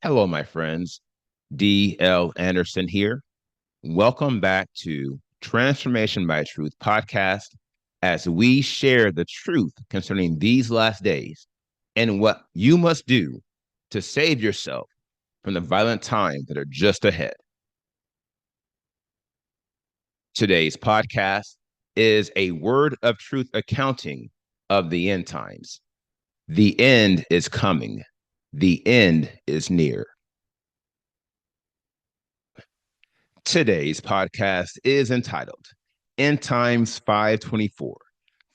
Hello, my friends. D.L. Anderson here. Welcome back to Transformation by Truth podcast as we share the truth concerning these last days and what you must do to save yourself from the violent times that are just ahead. Today's podcast is a word of truth accounting of the end times. The end is coming. The end is near. Today's podcast is entitled End Times 524,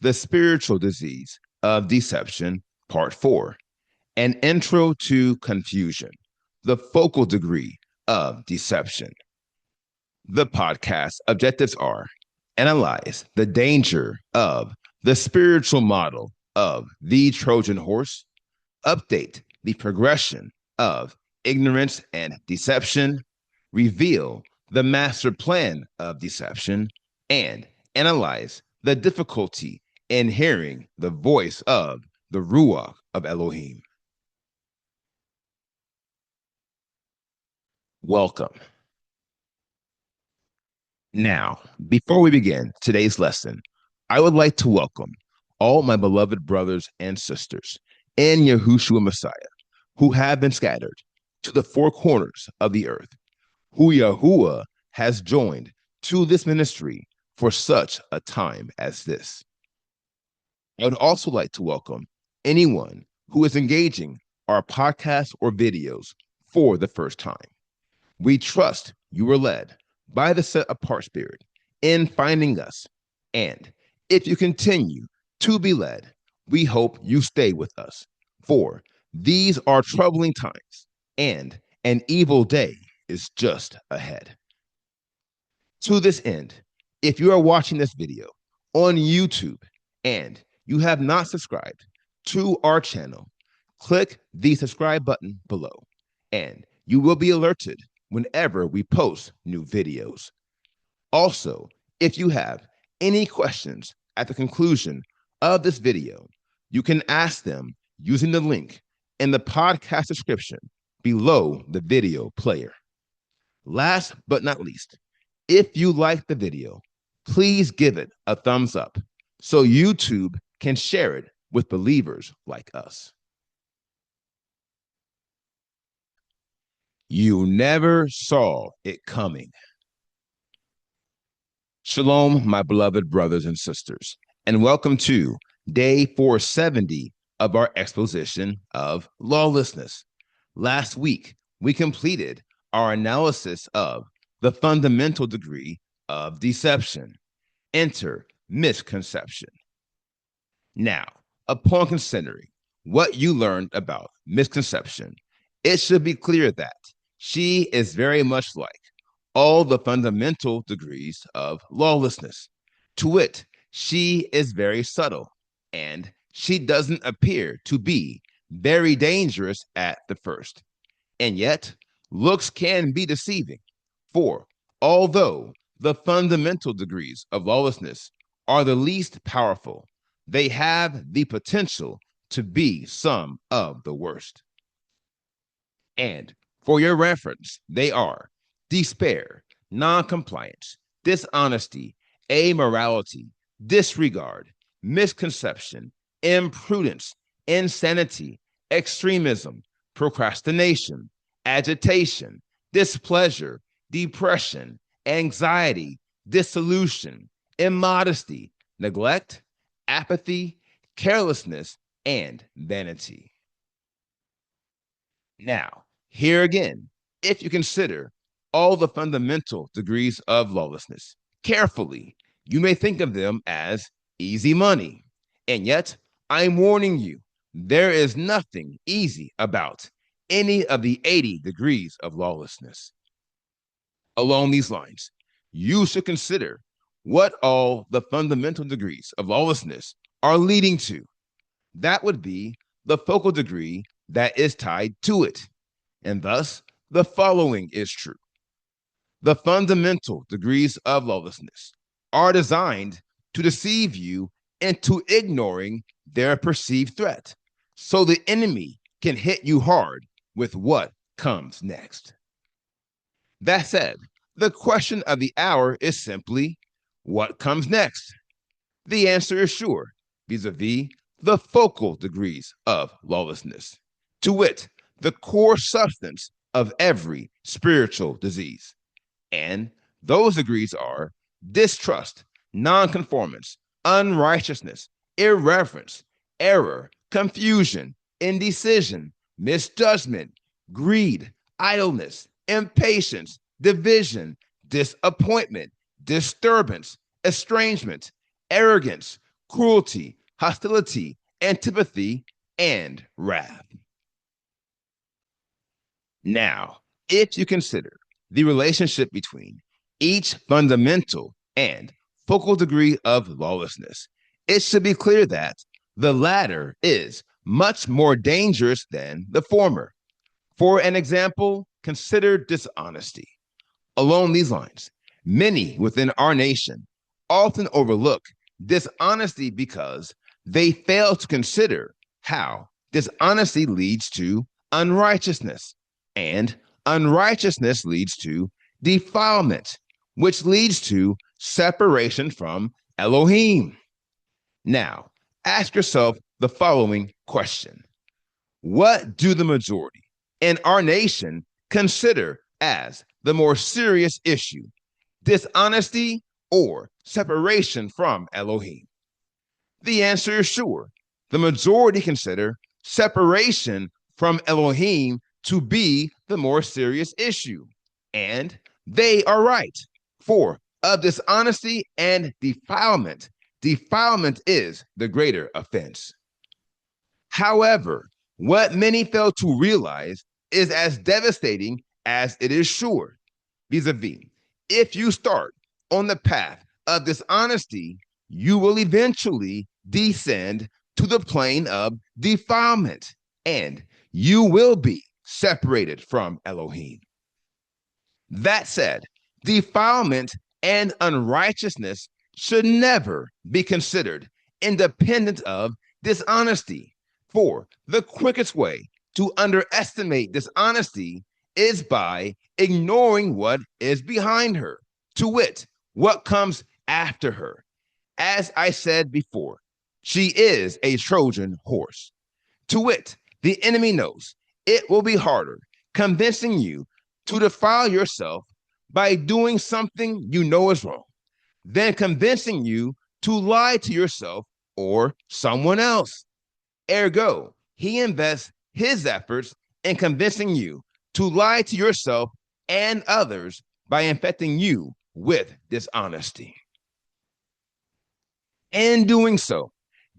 The Spiritual Disease of Deception, Part 4, An Intro to Confusion, the Focal Degree of Deception. The podcast objectives are analyze the danger of the spiritual model of the Trojan horse, update the progression of ignorance and deception, reveal the master plan of deception, and analyze the difficulty in hearing the voice of the Ruach of Elohim. Welcome. Now, before we begin today's lesson, I would like to welcome all my beloved brothers and sisters in Yahushua Messiah who have been scattered to the four corners of the earth, who Yahuwah has joined to this ministry for such a time as this. I would also like to welcome anyone who is engaging our podcasts or videos for the first time. We trust you are led by the set apart spirit in finding us. And if you continue to be led, we hope you stay with us, for these are troubling times and an evil day is just ahead. To this end, if you are watching this video on YouTube and you have not subscribed to our channel, click the subscribe button below and you will be alerted whenever we post new videos. Also, if you have any questions at the conclusion of this video, you can ask them using the link in the podcast description below the video player. Last but not least, if you like the video, please give it a thumbs up so YouTube can share it with believers like us. You never saw it coming. Shalom, my beloved brothers and sisters, and welcome to day 470 of our exposition of lawlessness. Last week, we completed our analysis of the fundamental degree of deception. Enter misconception. Now, upon considering what you learned about misconception, it should be clear that she is very much like all the fundamental degrees of lawlessness. To wit, she is very subtle, and she doesn't appear to be very dangerous at the first. And yet, looks can be deceiving, for although the fundamental degrees of lawlessness are the least powerful, they have the potential to be some of the worst. And for your reference, they are despair, noncompliance, dishonesty, amorality, disregard, misconception, imprudence, insanity, extremism, procrastination, agitation, displeasure, depression, anxiety, dissolution, immodesty, neglect, apathy, carelessness, and vanity. Now, here again, if you consider all the fundamental degrees of lawlessness carefully, you may think of them as easy money. And yet, I'm warning you, there is nothing easy about any of the 80 degrees of lawlessness. Along these lines, you should consider what all the fundamental degrees of lawlessness are leading to. That would be the focal degree that is tied to it. And thus, the following is true. The fundamental degrees of lawlessness are designed to deceive you into ignoring their perceived threat, so the enemy can hit you hard with what comes next? That said, the question of the hour is simply, what comes next? The answer is sure, vis-a-vis the focal degrees of lawlessness, to wit, the core substance of every spiritual disease. And those degrees are distrust, nonconformance, unrighteousness, irreverence, error, confusion, indecision, misjudgment, greed, idleness, impatience, division, disappointment, disturbance, estrangement, arrogance, cruelty, hostility, antipathy, and wrath. Now, if you consider the relationship between each fundamental and focal degree of lawlessness, it should be clear that the latter is much more dangerous than the former. For an example, consider dishonesty. Along these lines, many within our nation often overlook dishonesty because they fail to consider how dishonesty leads to unrighteousness, and unrighteousness leads to defilement, which leads to separation from Elohim. Now, ask yourself the following question: what do the majority in our nation consider as the more serious issue, dishonesty or separation from Elohim? The answer is sure. The majority consider separation from Elohim to be the more serious issue. And they are right. For of dishonesty and defilement, defilement is the greater offense. However, what many fail to realize is as devastating as it is sure, vis-a-vis. If you start on the path of dishonesty, you will eventually descend to the plane of defilement, and you will be separated from Elohim. That said, defilement and unrighteousness should never be considered independent of dishonesty. For the quickest way to underestimate dishonesty is by ignoring what is behind her, to wit, what comes after her. As I said before, she is a Trojan horse. To wit, the enemy knows it will be harder convincing you to defile yourself by doing something you know is wrong than convincing you to lie to yourself or someone else. Ergo, he invests his efforts in convincing you to lie to yourself and others by infecting you with dishonesty. In doing so,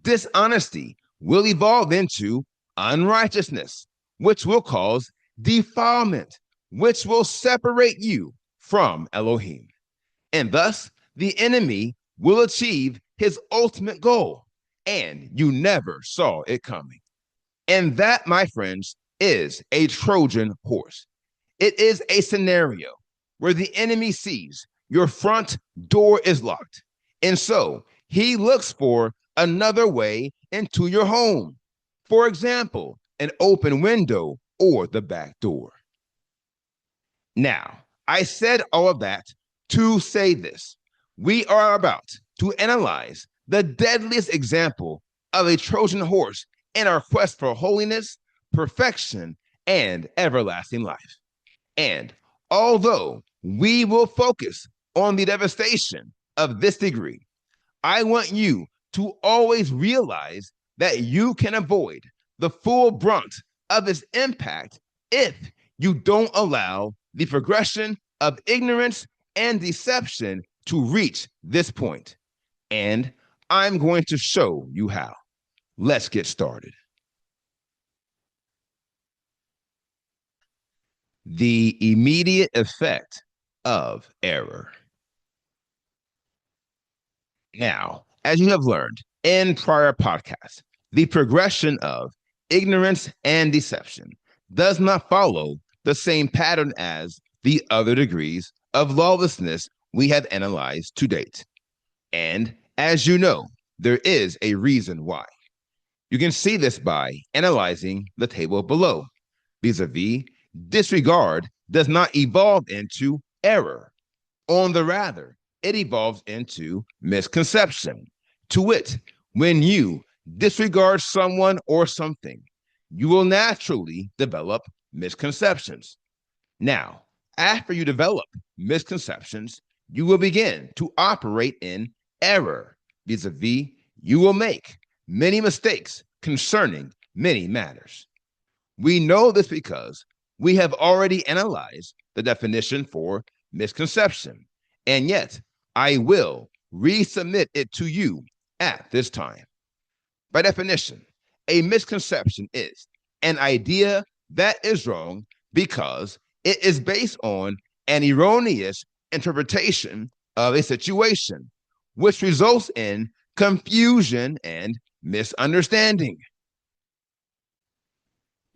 dishonesty will evolve into unrighteousness, which will cause defilement, which will separate you from Elohim. And thus, the enemy will achieve his ultimate goal, and you never saw it coming. And that, my friends, is a Trojan horse. It is a scenario where the enemy sees your front door is locked, and so he looks for another way into your home. For example, an open window or the back door. Now, I said all of that to say this. We are about to analyze the deadliest example of a Trojan horse in our quest for holiness, perfection, and everlasting life. And although we will focus on the devastation of this degree, I want you to always realize that you can avoid the full brunt of its impact if you don't allow the progression of ignorance and deception to reach this point. And I'm going to show you how. Let's get started. The immediate effect of error. Now, as you have learned in prior podcasts, the progression of ignorance and deception does not follow the same pattern as the other degrees of lawlessness we have analyzed to date. And as you know, there is a reason why. You can see this by analyzing the table below, vis-a-vis disregard does not evolve into error. On the rather, it evolves into misconception. To wit, when you disregard someone or something, you will naturally develop misconceptions. Now, after you develop misconceptions, you will begin to operate in error. Vis-a-vis, you will make many mistakes concerning many matters. We know this because we have already analyzed the definition for misconception, and yet I will resubmit it to you at this time. By definition, a misconception is an idea that is wrong because it is based on an erroneous interpretation of a situation, which results in confusion and misunderstanding.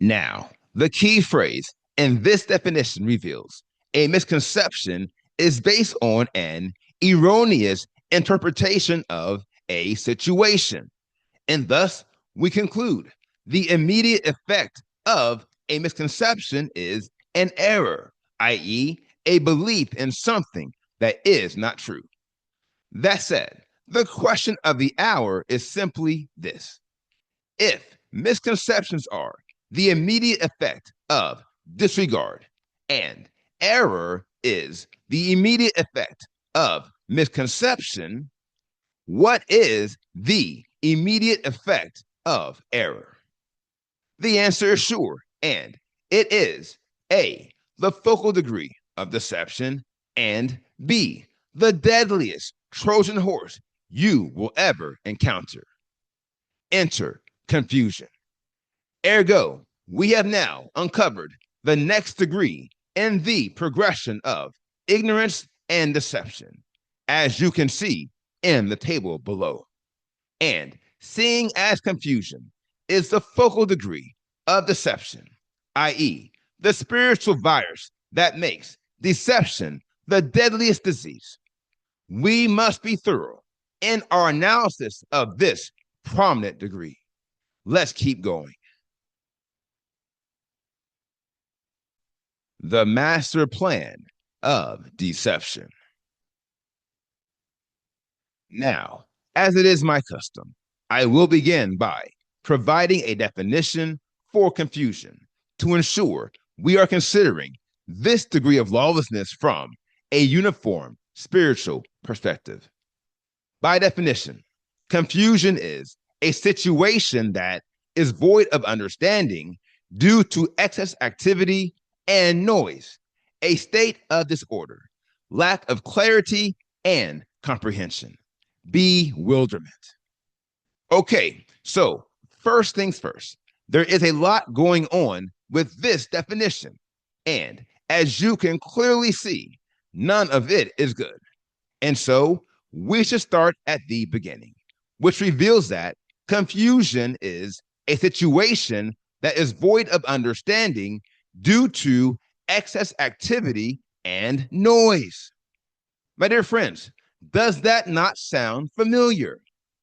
Now, the key phrase in this definition reveals a misconception is based on an erroneous interpretation of a situation. And thus, we conclude the immediate effect of a misconception is an error, i.e., a belief in something that is not true. That said, the question of the hour is simply this: if misconceptions are the immediate effect of disregard and error is the immediate effect of misconception, what is the immediate effect of error? The answer is sure, and it is A, the focal degree of deception, and B, the deadliest Trojan horse you will ever encounter. Enter confusion. Ergo, we have now uncovered the next degree in the progression of ignorance and deception, as you can see in the table below. And seeing as confusion is the focal degree of deception, i.e., the spiritual virus that makes deception the deadliest disease, we must be thorough in our analysis of this prominent degree. Let's keep going. The master plan of deception. Now, as it is my custom, I will begin by providing a definition for confusion to ensure we are considering this degree of lawlessness from a uniform spiritual perspective. By definition, confusion is a situation that is void of understanding due to excess activity and noise, a state of disorder, lack of clarity and comprehension, bewilderment. Okay, so first things first, there is a lot going on with this definition, and as you can clearly see, none of it is good. And so we should start at the beginning, which reveals that confusion is a situation that is void of understanding due to excess activity and noise. My dear friends, does that not sound familiar?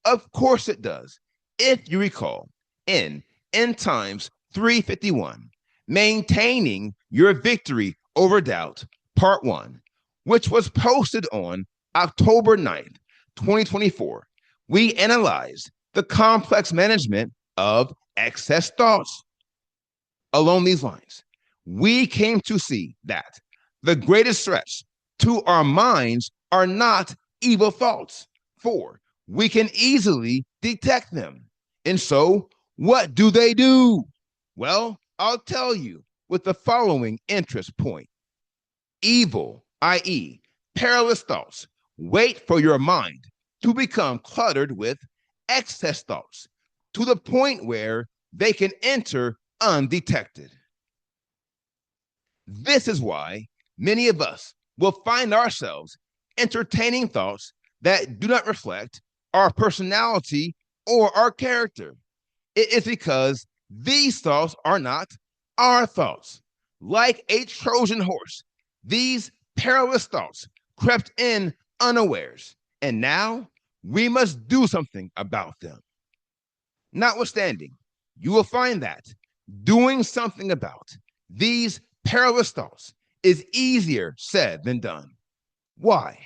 Of course it does. If you recall, in End Times 351, Maintaining Your Victory Over Doubt, Part 1, which was posted on October 9th, 2024, we analyzed the complex management of excess thoughts. Along these lines, we came to see that the greatest threats to our minds are not evil thoughts, for we can easily detect them. And so, what do they do? Well, I'll tell you with the following interest point. Evil, i.e., perilous thoughts, wait for your mind to become cluttered with excess thoughts to the point where they can enter undetected. This is why many of us will find ourselves entertaining thoughts that do not reflect our personality or our character. It is because these thoughts are not our thoughts. Like a Trojan horse, these perilous thoughts crept in unawares, and now we must do something about them. Notwithstanding, you will find that doing something about these perilous thoughts is easier said than done. Why?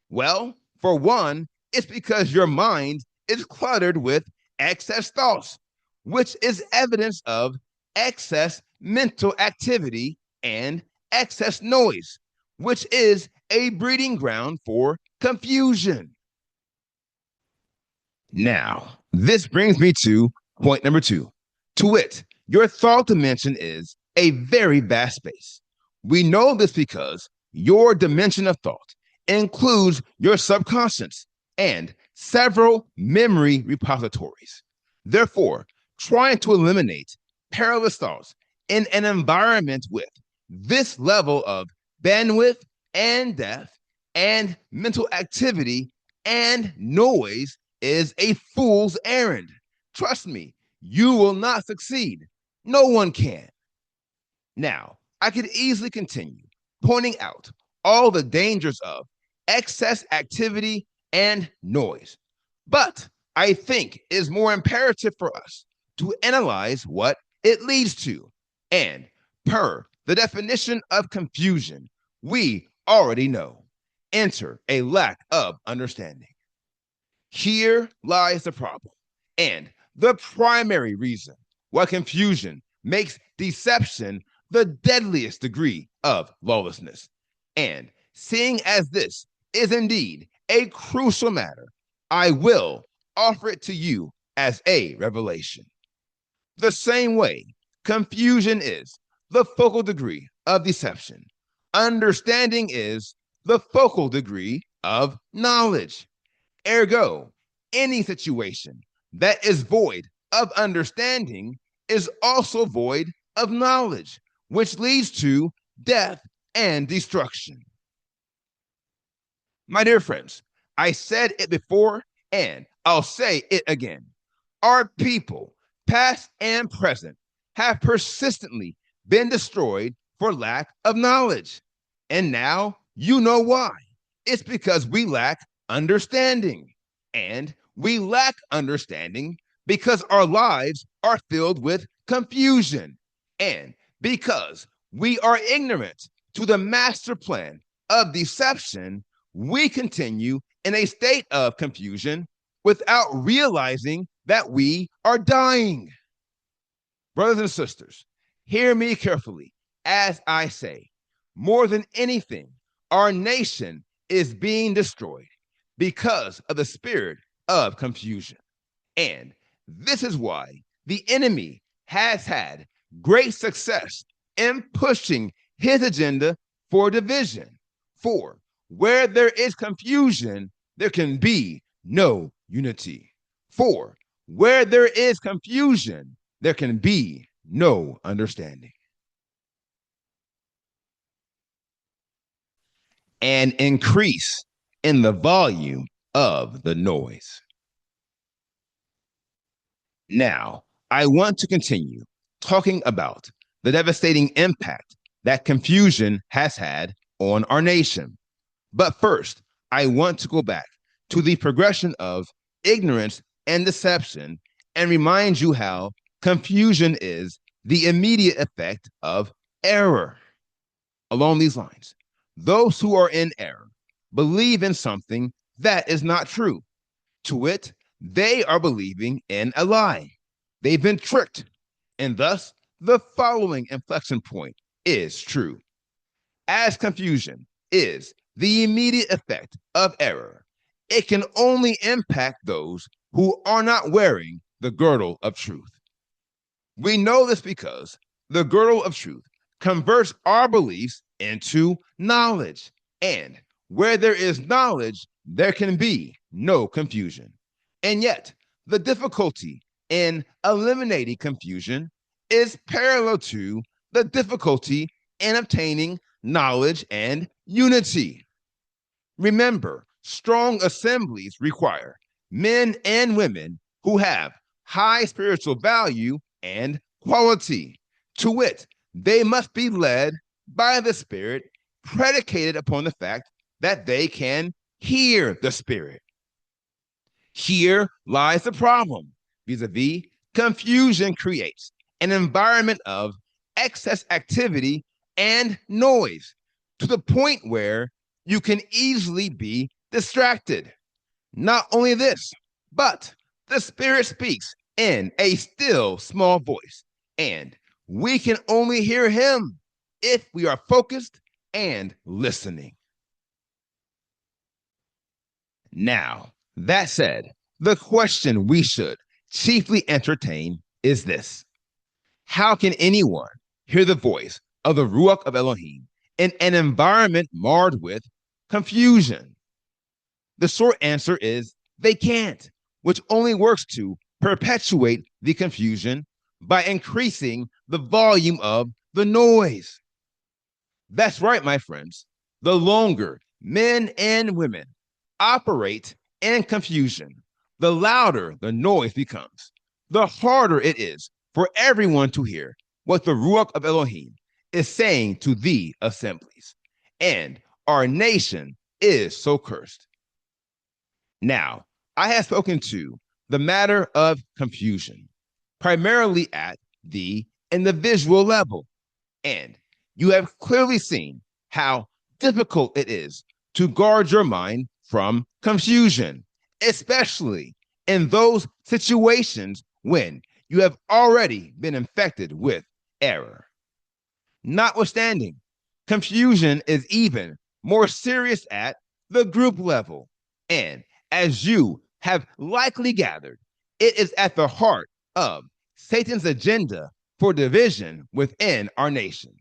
Well, for one, it's because your mind is cluttered with excess thoughts, which is evidence of excess mental activity and excess noise, which is a breeding ground for confusion. Now, this brings me to point number two. To wit, your thought dimension is a very vast space. We know this because your dimension of thought includes your subconscious and several memory repositories. Therefore, trying to eliminate perilous thoughts in an environment with this level of bandwidth and depth and mental activity and noise is a fool's errand. Trust me, you will not succeed. No one can. Now, I could easily continue pointing out all the dangers of excess activity and noise, but I think it is more imperative for us to analyze what it leads to. And per the definition of confusion, we already know. Enter a lack of understanding. Here lies the problem and the primary reason why confusion makes deception the deadliest degree of lawlessness. And seeing as this is indeed a crucial matter, I will offer it to you as a revelation. The same way confusion is the focal degree of deception, understanding is the focal degree of knowledge. Ergo, any situation that is void of understanding is also void of knowledge, which leads to death and destruction. My dear friends, I said it before and I'll say it again. Our people, past and present, have persistently been destroyed for lack of knowledge. And now you know why. It's because we lack understanding. And we lack understanding because our lives are filled with confusion. And because we are ignorant to the master plan of deception, we continue in a state of confusion without realizing that we are dying. Brothers and sisters, hear me carefully as I say, more than anything, our nation is being destroyed because of the spirit of confusion. And this is why the enemy has had great success in pushing his agenda for division. For where there is confusion, there can be no unity. For where there is confusion, there can be no understanding. An increase in the volume of the noise. Now, I want to continue talking about the devastating impact that confusion has had on our nation. But first, I want to go back to the progression of ignorance and deception and remind you how confusion is the immediate effect of error. Along these lines, those who are in error believe in something that is not true. To wit, they are believing in a lie. They've been tricked, and thus the following inflection point is true. As confusion is the immediate effect of error, it can only impact those who are not wearing the girdle of truth. We know this because the girdle of truth converts our beliefs into knowledge, and where there is knowledge, there can be no confusion. And yet, the difficulty in eliminating confusion is parallel to the difficulty in obtaining knowledge and unity. Remember, strong assemblies require men and women who have high spiritual value and quality. To wit, they must be led by the Spirit, predicated upon the fact that they can hear the Spirit. Here lies the problem. Vis-a-vis, confusion creates an environment of excess activity and noise to the point where you can easily be distracted. Not only this, but the Spirit speaks in a still small voice, and we can only hear Him if we are focused and listening. Now, that said, the question we should chiefly entertain is this: how can anyone hear the voice of the Ruach of Elohim in an environment marred with confusion? The short answer is they can't, which only works to perpetuate the confusion by increasing the volume of the noise. That's right, my friends. The longer men and women operate in confusion, the louder the noise becomes, the harder it is for everyone to hear what the Ruach of Elohim is saying to the assemblies. And our nation is so cursed. Now, I have spoken to the matter of confusion, primarily at the individual level, and you have clearly seen how difficult it is to guard your mind from confusion, especially in those situations when you have already been infected with error. Notwithstanding, confusion is even more serious at the group level. And as you have likely gathered, it is at the heart of Satan's agenda for division within our nation.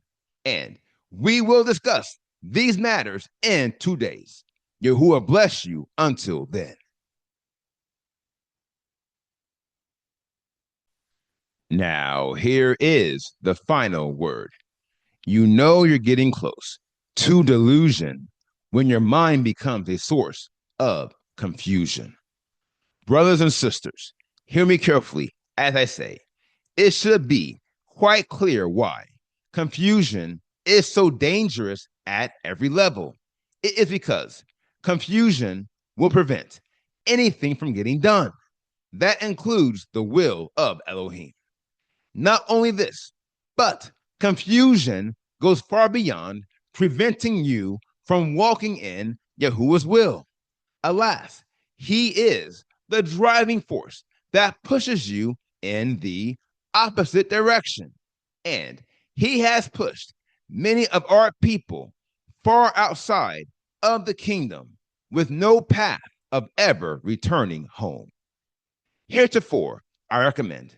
And we will discuss these matters in 2 days. Yahuwah bless you until then. Now, here is the final word. You know you're getting close to delusion when your mind becomes a source of confusion. Brothers and sisters, hear me carefully as I say, it should be quite clear why confusion is so dangerous at every level. It is because confusion will prevent anything from getting done. That includes the will of Elohim. Not only this, but confusion goes far beyond preventing you from walking in Yahuwah's will. Alas, He is the driving force that pushes you in the opposite direction. And He has pushed many of our people far outside of the kingdom with no path of ever returning home. Heretofore, I recommend,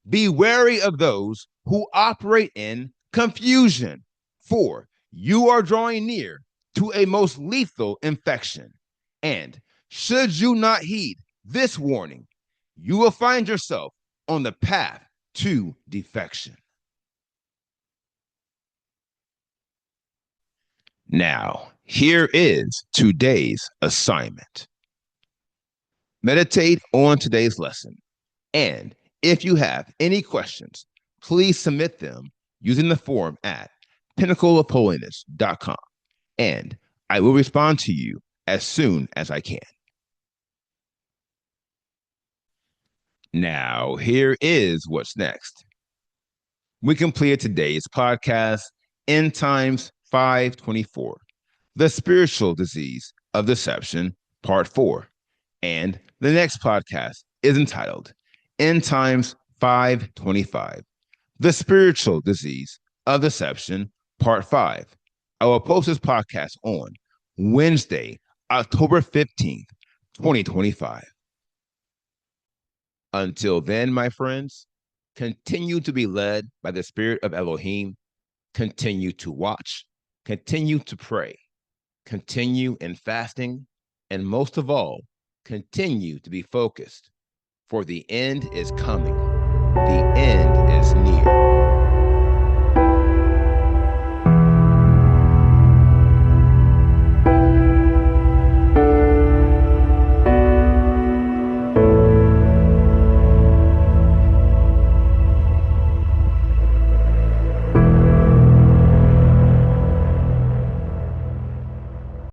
be wary of those who operate in confusion, for you are drawing near to a most lethal infection. And should you not heed this warning, you will find yourself on the path to defection. Now, here is today's assignment. Meditate on today's lesson, and if you have any questions, please submit them using the form at pinnacleofholiness.com, and I will respond to you as soon as I can. Now, here is what's next. We completed today's podcast, End Times 524, The Spiritual Disease of Deception, Part 4. And the next podcast is entitled End Times 525, The Spiritual Disease of Deception, Part 5. I will post this podcast on Wednesday, October 15th, 2025. Until then, my friends, continue to be led by the Spirit of Elohim. Continue to watch, continue to pray, continue in fasting, and most of all, continue to be focused, for the end is coming. The end is near.